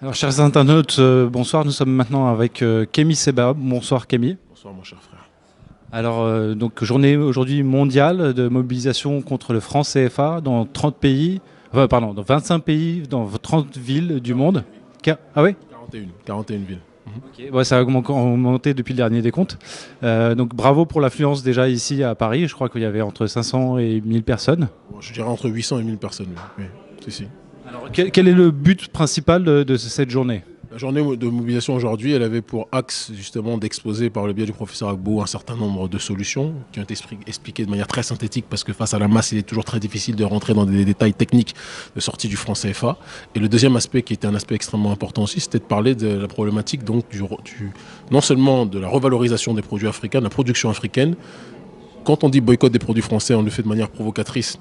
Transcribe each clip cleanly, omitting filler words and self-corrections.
Alors, chers internautes, bonsoir. Nous sommes maintenant avec Kémy Seba. Bonsoir Kémy. Bonsoir mon cher frère. Alors, donc journée aujourd'hui mondiale de mobilisation contre le franc CFA dans 30 pays, dans 25 pays, dans 30 villes du monde. Ah oui 41 villes. Okay. Ouais, ça a augmenté depuis le dernier décompte. Donc bravo pour l'affluence déjà ici à Paris. Je crois qu'il y avait entre 500 et 1000 personnes. Bon, je dirais entre 800 et 1000 personnes. Oui, si. Alors, quel est le but principal de cette journée ? La journée de mobilisation aujourd'hui, elle avait pour axe justement d'exposer par le biais du professeur Agbo un certain nombre de solutions qui ont été expliquées de manière très synthétique parce que face à la masse, il est toujours très difficile de rentrer dans des détails techniques de sortie du franc CFA. Et le deuxième aspect qui était un aspect extrêmement important aussi, c'était de parler de la problématique donc non seulement de la revalorisation des produits africains, de la production africaine. Quand on dit boycott des produits français, on le fait de manière provocatrice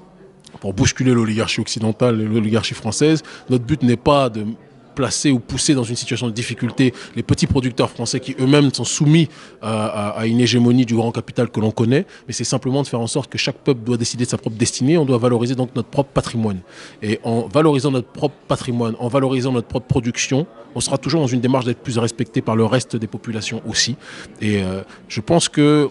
pour bousculer l'oligarchie occidentale et l'oligarchie française. Notre but n'est pas de placer ou pousser dans une situation de difficulté les petits producteurs français qui eux-mêmes sont soumis à une hégémonie du grand capital que l'on connaît, mais c'est simplement de faire en sorte que chaque peuple doit décider de sa propre destinée, on doit valoriser donc notre propre patrimoine. Et en valorisant notre propre patrimoine, en valorisant notre propre production, on sera toujours dans une démarche d'être plus respecté par le reste des populations aussi. Et je pense que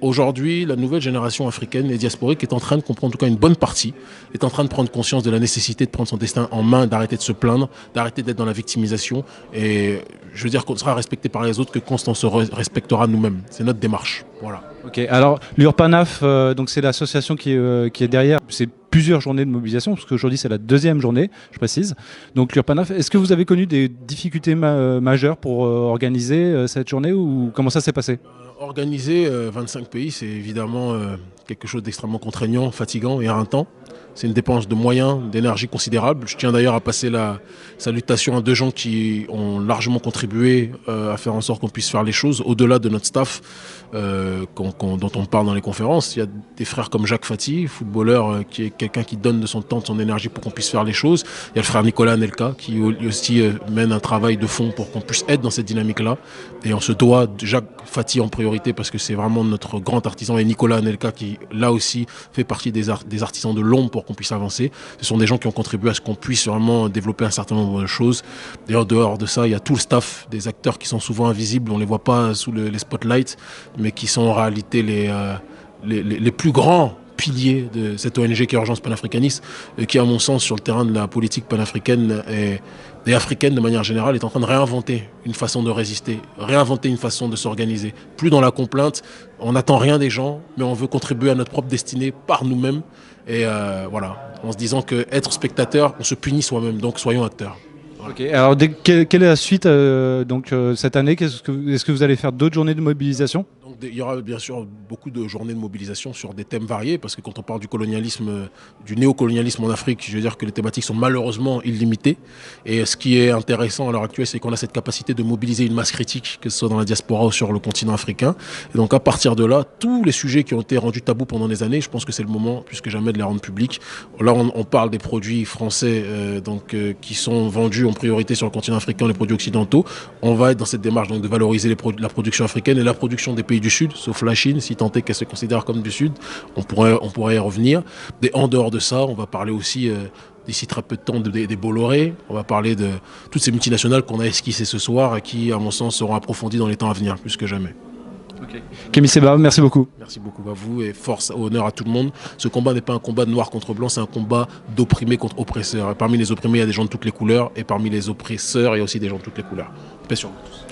aujourd'hui, la nouvelle génération africaine et diasporique est en train de comprendre, en tout cas une bonne partie, est en train de prendre conscience de la nécessité de prendre son destin en main, d'arrêter de se plaindre, d'arrêter d'être dans la victimisation. Et je veux dire qu'on sera respecté par les autres que quand on se respectera nous-mêmes. C'est notre démarche. Voilà. Ok, alors l'URPANAF, donc c'est l'association qui est derrière. C'est plusieurs journées de mobilisation, parce qu'aujourd'hui c'est la deuxième journée, je précise. Donc l'URPANAF, est-ce que vous avez connu des difficultés majeures pour organiser cette journée ou comment ça s'est passé ? Organiser 25 pays, c'est évidemment quelque chose d'extrêmement contraignant, fatigant et éreintant. C'est une dépense de moyens, d'énergie considérable. Je tiens d'ailleurs à passer la salutation à deux gens qui ont largement contribué à faire en sorte qu'on puisse faire les choses, au-delà de notre staff dont on parle dans les conférences. Il y a des frères comme Jacques Fati, footballeur, qui est quelqu'un qui donne de son temps, de son énergie pour qu'on puisse faire les choses. Il y a le frère Nicolas Anelka qui lui aussi mène un travail de fond pour qu'on puisse être dans cette dynamique-là. Et on se doit de Jacques Fati en priorité parce que c'est vraiment notre grand artisan, et Nicolas Anelka qui là aussi fait partie des artisans de l'ombre pour qu'on puisse avancer. Ce sont des gens qui ont contribué à ce qu'on puisse vraiment développer un certain nombre de choses. D'ailleurs, dehors de ça, il y a tout le staff, des acteurs qui sont souvent invisibles, on ne les voit pas sous les spotlights, mais qui sont en réalité les plus grands piliers de cette ONG qui est Urgence Panafricaniste, qui à mon sens sur le terrain de la politique panafricaine et africaine de manière générale est en train de réinventer une façon de résister, réinventer une façon de s'organiser. Plus dans la complainte, on n'attend rien des gens, mais on veut contribuer à notre propre destinée par nous-mêmes. Et voilà, en se disant qu'être spectateur, on se punit soi-même, donc soyons acteurs. Voilà. Ok, alors quelle est la suite cette année ? Est-ce que vous allez faire d'autres journées de mobilisation ? Donc, il y aura bien sûr beaucoup de journées de mobilisation sur des thèmes variés, parce que quand on parle du colonialisme, du néocolonialisme en Afrique, je veux dire que les thématiques sont malheureusement illimitées. Et ce qui est intéressant à l'heure actuelle, c'est qu'on a cette capacité de mobiliser une masse critique, que ce soit dans la diaspora ou sur le continent africain. Et donc à partir de là, tous les sujets qui ont été rendus tabous pendant des années, je pense que c'est le moment, plus que jamais, de les rendre publics. Là, on parle des produits français qui sont vendus en priorité sur le continent africain, les produits occidentaux. On va être dans cette démarche donc, de valoriser la production africaine et la production des pays du Sud, sauf la Chine, si tant est qu'elle se considère comme du Sud. On pourrait y revenir. Et en dehors de ça, on va parler aussi d'ici très peu de temps des Bolloré. On va parler de toutes ces multinationales qu'on a esquissées ce soir et qui, à mon sens, seront approfondies dans les temps à venir, plus que jamais. Okay. Kémy Seba, merci beaucoup. Merci beaucoup à vous et force, honneur à tout le monde. Ce combat n'est pas un combat de noir contre blanc, c'est un combat d'opprimés contre oppresseurs. Et parmi les opprimés, il y a des gens de toutes les couleurs, et parmi les oppresseurs, il y a aussi des gens de toutes les couleurs. Paix sur vous tous.